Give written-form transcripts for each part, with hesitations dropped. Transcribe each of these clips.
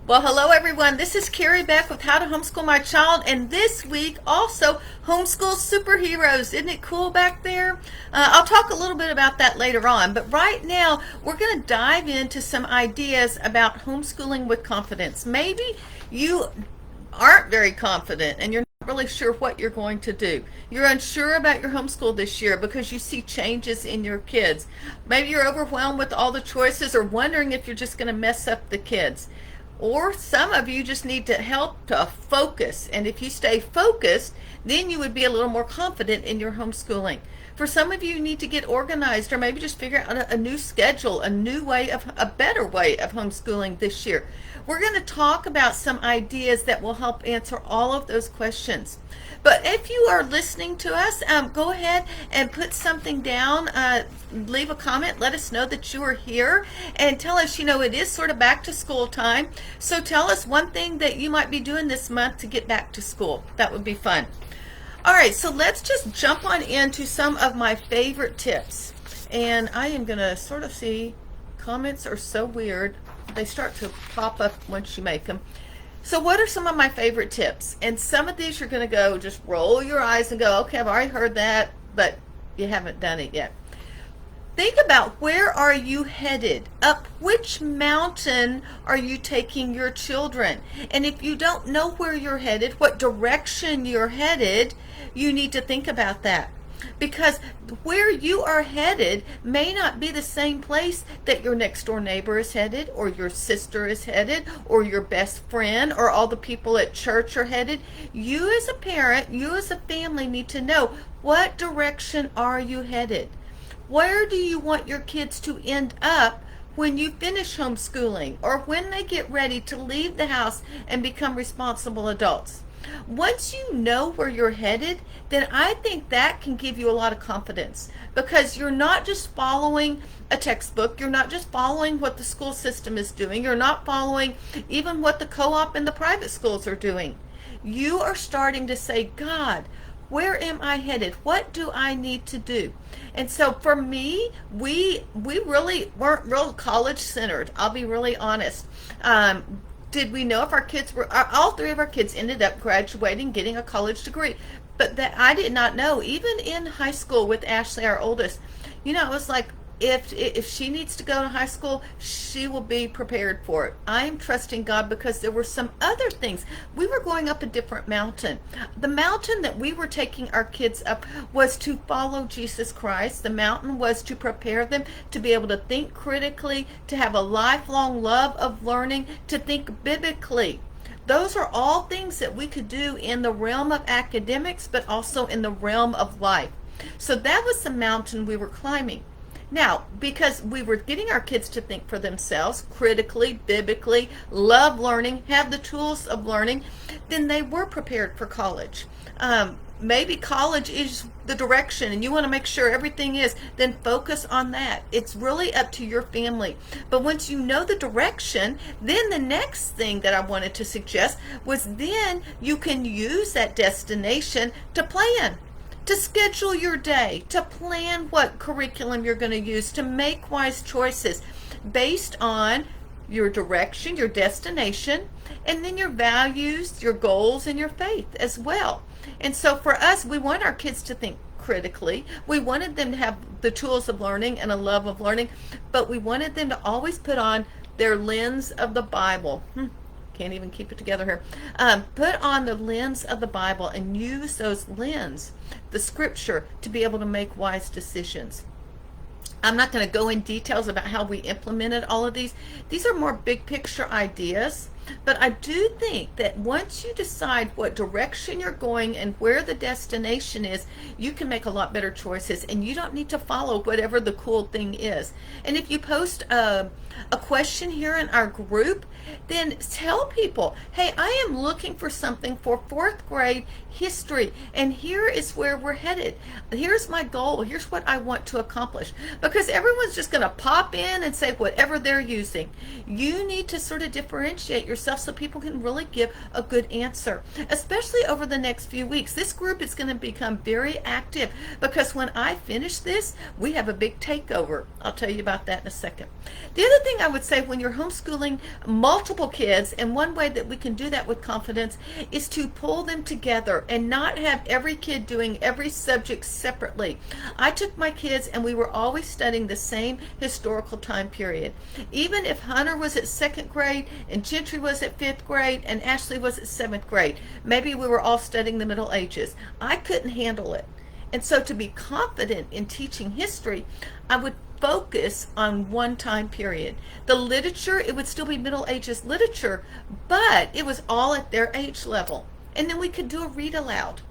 Well, hello everyone. This is Carrie back with How to Homeschool My Child, and this week also Homeschool Super Heroes. Isn't it cool back there? I'll talk a little bit about that later on, but right now we're going to dive into some ideas about homeschooling with confidence. Maybe you aren't very confident and you're not really sure what you're going to do. You're unsure about your homeschool this year because you see changes in your kids. Maybe you're overwhelmed with all the choices or wondering if you're just going to mess up the kids. Or some of you just need to help to focus. And if you stay focused, then you would be a little more confident in your homeschooling. For some of you, you need to get organized or maybe just figure out a new schedule, a better way of homeschooling this year. We're going to talk about some ideas that will help answer all of those questions. But if you are listening to us, go ahead and put something down. Leave a comment. Let us know that you are here and tell us, it is sort of back to school time. So tell us one thing that you might be doing this month to get back to school. That would be fun. All right, so let's just jump on into some of my favorite tips. And I am going to sort of see, comments are so weird. They start to pop up once you make them. So what are some of my favorite tips? And some of these you're going to go, just roll your eyes and go, okay, I've already heard that, but you haven't done it yet. Think about, where are you headed? Up which mountain are you taking your children? And if you don't know where you're headed, what direction you're headed, you need to think about that. Because where you are headed may not be the same place that your next door neighbor is headed, or your sister is headed, or your best friend, or all the people at church are headed. You as a parent, you as a family need to know, what direction are you headed? Where do you want your kids to end up when you finish homeschooling, or when they get ready to leave the house and become responsible adults? Once you know where you're headed, then I think that can give you a lot of confidence, because you're not just following a textbook, you're not just following what the school system is doing, you're not following even what the co-op and the private schools are doing. You are starting to say, God, where am I headed? What do I need to do? And so for me, we really weren't real college centered. I'll be really honest. Did we know if our kids were, all three of our kids ended up graduating, getting a college degree, but that I did not know. Even in high school with Ashley, our oldest, it was like, if she needs to go to high school, she will be prepared for it. I'm trusting God, because there were some other things. We were going up a different mountain. The mountain that we were taking our kids up was to follow Jesus Christ. The mountain was to prepare them to be able to think critically, to have a lifelong love of learning, to think biblically. Those are all things that we could do in the realm of academics, but also in the realm of life. So that was the mountain we were climbing. Now, because we were getting our kids to think for themselves, critically, biblically, love learning, have the tools of learning, then they were prepared for college. Maybe college is the direction and you want to make sure everything is, then focus on that. It's really up to your family. But once you know the direction, then the next thing that I wanted to suggest was, then you can use that destination to plan, to schedule your day, to plan what curriculum you're going to use, to make wise choices based on your direction, your destination, and then your values, your goals, and your faith as well. And so for us, we want our kids to think critically. We wanted them to have the tools of learning and a love of learning, but we wanted them to always put on their lens of the Bible. Can't even keep it together here. Put on the lens of the Bible and use those lens, the scripture, to be able to make wise decisions. I'm not going to go in details about how we implemented all of these. These are more big picture ideas. But I do think that once you decide what direction you're going and where the destination is, you can make a lot better choices, and you don't need to follow whatever the cool thing is. And if you post a question here in our group, then tell people, hey, I am looking for something for 4th grade history, and here is where we're headed. Here's my goal. Here's what I want to accomplish. Because everyone's just going to pop in and say whatever they're using. You need to sort of differentiate yourself so people can really give a good answer, especially over the next few weeks. This group is going to become very active because when I finish this, we have a big takeover. I'll tell you about that in a second. The other thing I would say, when you're homeschooling multiple kids, and one way that we can do that with confidence is to pull them together and not have every kid doing every subject separately. I took my kids and we were always studying the same historical time period. Even if Hunter was at second grade and Gentry was at fifth grade and Ashley was at seventh grade, maybe we were all studying the Middle Ages. I couldn't handle it. And so to be confident in teaching history, I would focus on one time period. The literature, it would still be Middle Ages literature, but it was all at their age level. And then we could do a read aloud.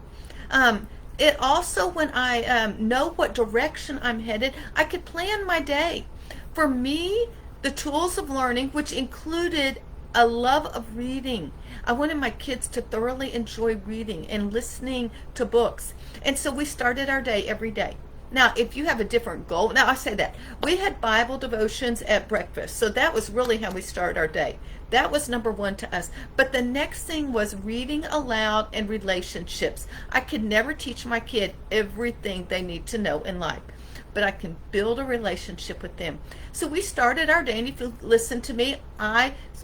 It also, when I know what direction I'm headed, I could plan my day. For me, the tools of learning, which included a love of reading. I wanted my kids to thoroughly enjoy reading and listening to books. And so we started our day every day. Now, if you have a different goal, now I say that, we had Bible devotions at breakfast. So that was really how we started our day. That was number one to us. But the next thing was reading aloud and relationships. I could never teach my kid everything they need to know in life, but I can build a relationship with them. So we started our day, and if you listen to me,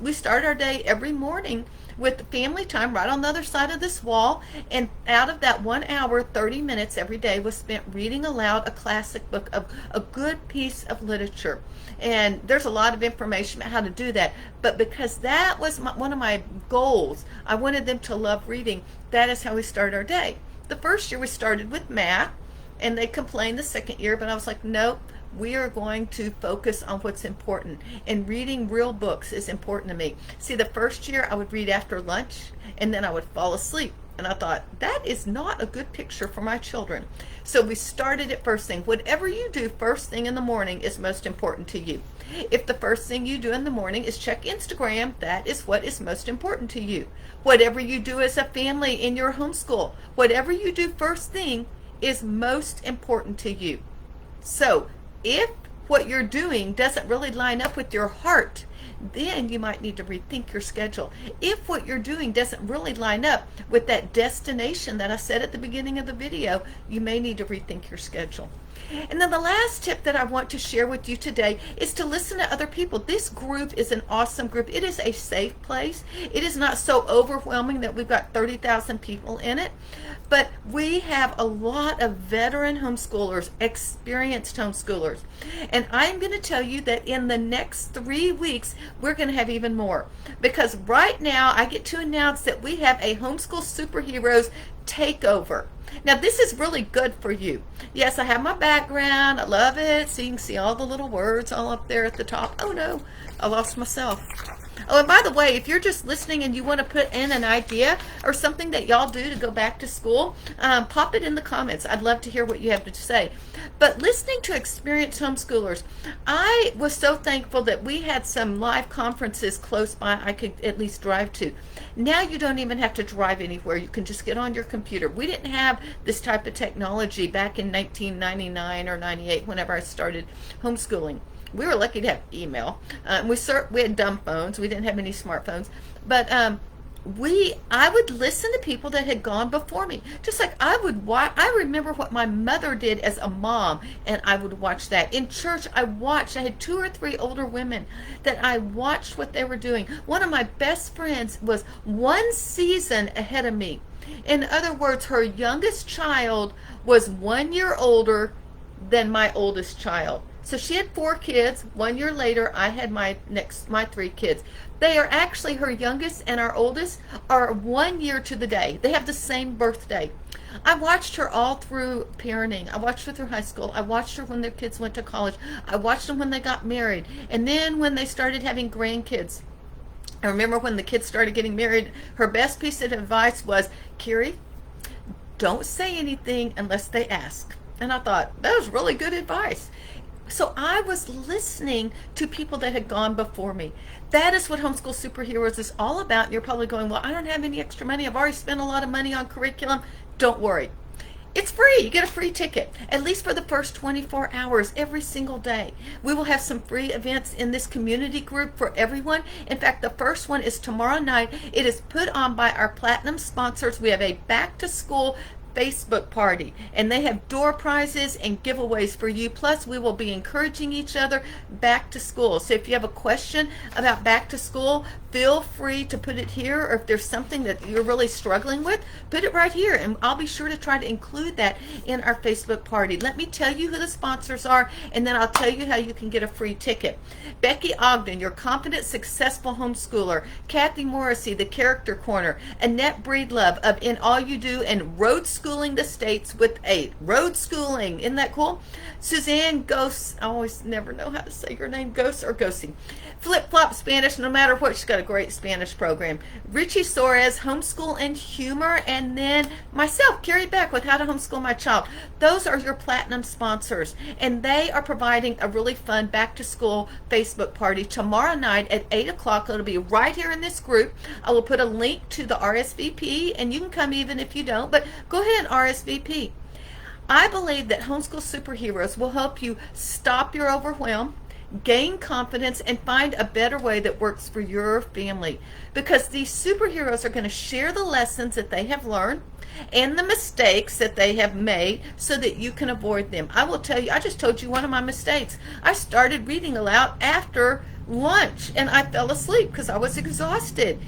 we start our day every morning with family time right on the other side of this wall, and out of that 1 hour, 30 minutes every day was spent reading aloud a classic book, of a good piece of literature. And there's a lot of information about how to do that, but because that was one of my goals, I wanted them to love reading. That is how we start our day. The first year we started with math, and they complained the second year, but I was like, nope, we are going to focus on what's important. And reading real books is important to me. See, the first year I would read after lunch, and then I would fall asleep. And I thought, that is not a good picture for my children. So we started at first thing. Whatever you do first thing in the morning is most important to you. If the first thing you do in the morning is check Instagram, that is what is most important to you. Whatever you do as a family in your homeschool, whatever you do first thing is most important to you. So if what you're doing doesn't really line up with your heart, then you might need to rethink your schedule. If what you're doing doesn't really line up with that destination that I said at the beginning of the video, you may need to rethink your schedule. And then the last tip that I want to share with you today is to listen to other people. This group is an awesome group. It is a safe place. It is not so overwhelming that we've got 30,000 people in it, but we have a lot of veteran homeschoolers, experienced homeschoolers. And I'm going to tell you that in the next 3 weeks, we're going to have even more. Because right now, I get to announce that we have a Homeschool Super Heroes takeover. Now, this is really good for you. Yes, I have my background. I love it. So you can see all the little words all up there at the top. Oh, no, I lost myself. Oh, and by the way, if you're just listening and you want to put in an idea or something that y'all do to go back to school, pop it in the comments. I'd love to hear what you have to say. But listening to experienced homeschoolers, I was so thankful that we had some live conferences close by I could at least drive to. Now you don't even have to drive anywhere. You can just get on your computer. We didn't have this type of technology back in 1999 or 98 whenever I started homeschooling. We were lucky to have email. We had dumb phones. We didn't have any smartphones. But I would listen to people that had gone before me. Just like I remember what my mother did as a mom, and I would watch that. In church, I had 2 or 3 older women that I watched what they were doing. One of my best friends was 1 season ahead of me. In other words, her youngest child was 1 year older than my oldest child. So she had 4 kids. 1 year later, I had my 3 kids. They are actually, her youngest and our oldest are 1 year to the day. They have the same birthday. I watched her all through parenting. I watched her through high school. I watched her when their kids went to college. I watched them when they got married. And then when they started having grandkids. I remember when the kids started getting married, her best piece of advice was, Carrie, don't say anything unless they ask. And I thought, that was really good advice. So I was listening to people that had gone before me. That is what Homeschool Super Heroes is all about. You're probably going, well, I don't have any extra money. I've already spent a lot of money on curriculum. Don't worry. It's free. You get a free ticket, at least for the first 24 hours every single day. We will have some free events in this community group for everyone. In fact, the first one is tomorrow night. It is put on by our platinum sponsors. We have a back to school Facebook party, and they have door prizes and giveaways for you. Plus, we will be encouraging each other back to school. So if you have a question about back to school, feel free to put it here, or if there's something that you're really struggling with, put it right here, and I'll be sure to try to include that in our Facebook party. Let me tell you who the sponsors are, and then I'll tell you how you can get a free ticket. Becky Ogden, your confident, successful homeschooler. Kathy Morrissey, the Character Corner. Annette Breedlove of In All You Do and Road Schooling the States with 8. Road Schooling, isn't that cool? Suzanne Ghost, I always never know how to say your name, Ghost or Ghosty. Flip Flop Spanish, no matter what, she's got a great Spanish program. Richie Soares, Homeschool and Humor, and then myself, Carrie Beck with How to Homeschool My Child. Those are your platinum sponsors, and they are providing a really fun back to school Facebook party tomorrow night at 8 o'clock. It'll be right here in this group. I will put a link to the RSVP, and you can come even if you don't, but go ahead and RSVP. I believe that Homeschool Superheroes will help you stop your overwhelm, gain confidence, and find a better way that works for your family, because these superheroes are going to share the lessons that they have learned and the mistakes that they have made so that you can avoid them. I will tell you, I just told you one of my mistakes. I started reading aloud after lunch and I fell asleep because I was exhausted,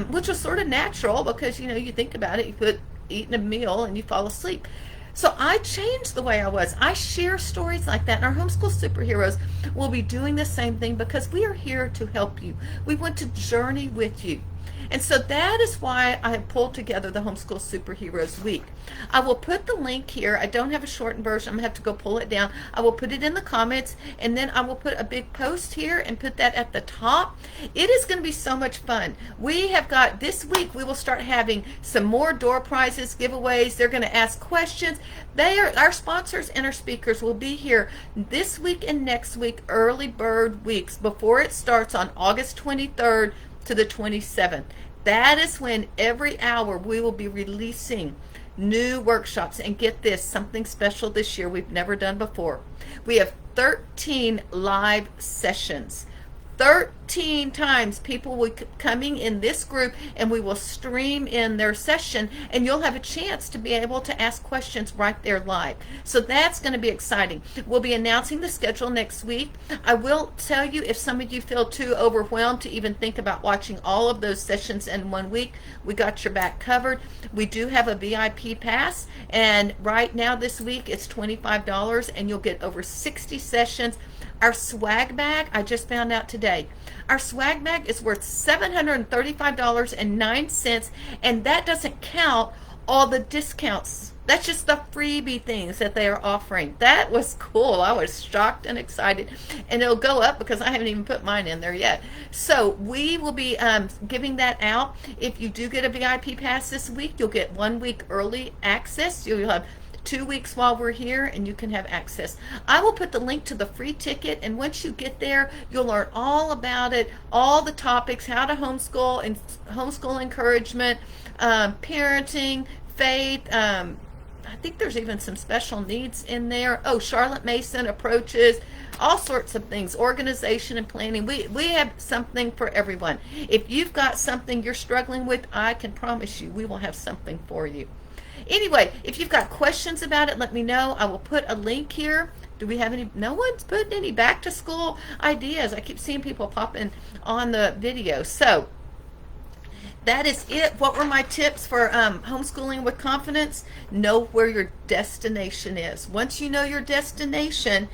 which was sort of natural because, you know, you think about it, you put eating a meal and you fall asleep. So I changed the way I was. I share stories like that, and our Homeschool Superheroes will be doing the same thing because we are here to help you. We want to journey with you. And so that is why I have pulled together the Homeschool Superheroes Week. I will put the link here. I don't have a shortened version. I'm going to have to go pull it down. I will put it in the comments, and then I will put a big post here and put that at the top. It is going to be so much fun. We have got, this week, we will start having some more door prizes, giveaways. They're going to ask questions. They are, our sponsors and our speakers will be here this week and next week, early bird weeks, before it starts on August 23rd to the 27th. That is when every hour we will be releasing new workshops. And get this, something special this year we've never done before. We have 13 live sessions. 13 times people will be coming in this group, and we will stream in their session, and you'll have a chance to be able to ask questions right there live. So that's going to be exciting. We'll be announcing the schedule next week. I will tell you, if some of you feel too overwhelmed to even think about watching all of those sessions in 1 week, we got your back covered. We do have a VIP pass, and right now this week it's $25, and you'll get over 60 sessions. Our swag bag, I just found out today, our swag bag is worth $735.09, and that doesn't count all the discounts. That's just the freebie things that they are offering. That was cool. I was shocked and excited, and it'll go up because I haven't even put mine in there yet. So we will be giving that out. If you do get a VIP pass this week, you'll get 1 week early access. You'll have 2 weeks while we're here, and you can have access. I will put the link to the free ticket, and once you get there, you'll learn all about it, all the topics, how to homeschool and homeschool encouragement, parenting, faith. I think there's even some special needs in there. Oh, Charlotte Mason approaches, all sorts of things, organization and planning. We have something for everyone. If you've got something you're struggling with, I can promise you we will have something for you. Anyway, if you've got questions about it, let me know. I will put a link here. Do we have any? No one's putting any back to school ideas. I keep seeing people popping on the video. So that is it. What were my tips for homeschooling with confidence? Know where your destination is. Once you know your destination,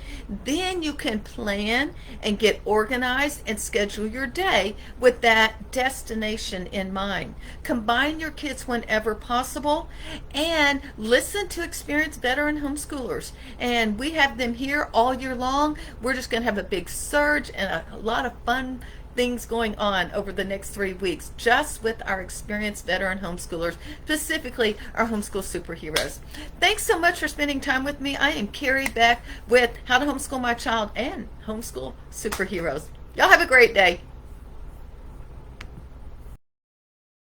then you can plan and get organized and schedule your day with that destination in mind. Combine your kids whenever possible, and listen to experienced veteran homeschoolers. And we have them here all year long. We're just going to have a big surge and a lot of fun things going on over the next 3 weeks just with our experienced veteran homeschoolers, specifically our Homeschool Superheroes. Thanks so much for spending time with me. I am Carrie Beck with How to Homeschool My Child and Homeschool Superheroes. Y'all have a great day.